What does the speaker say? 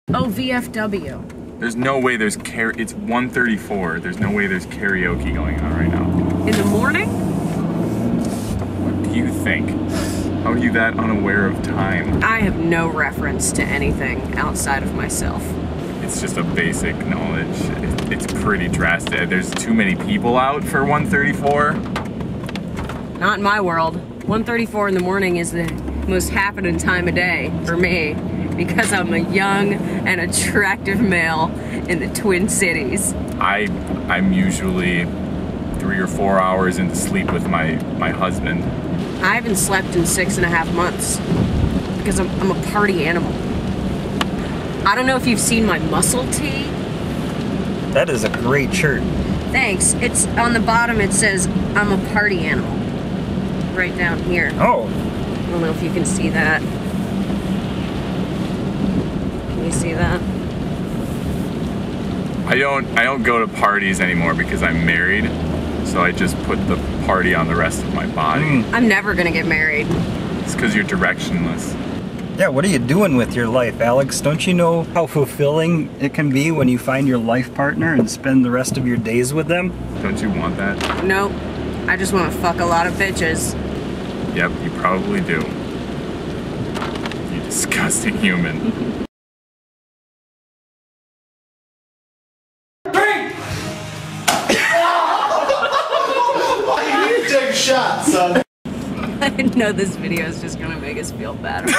Oh, VFW. There's no way there's it's 1:34. There's no way there's karaoke going on right now. In the morning? What do you think? How are you that unaware of time? I have no reference to anything outside of myself. It's just a basic knowledge. It's pretty drastic. There's too many people out for 1:34. Not in my world. 1:34 in the morning is the most happening time of day for me because I'm a young and attractive male in the Twin Cities. I'm usually 3 or 4 hours into sleep with my husband. I haven't slept in 6.5 months because I'm a party animal. I don't know if you've seen my muscle tee. That is a great shirt. Thanks. It's on the bottom. It says I'm a party animal. Right down here. Oh. I don't know if you can see that. Can you see that? I don't go to parties anymore because I'm married, so I just put the party on the rest of my body. I'm never gonna get married. It's because you're directionless. Yeah, what are you doing with your life, Alex? Don't you know how fulfilling it can be when you find your life partner and spend the rest of your days with them? Don't you want that? Nope. I just want to fuck a lot of bitches. Yep, you probably do. You disgusting human. You take a shot, son. I know this video is just gonna make us feel bad.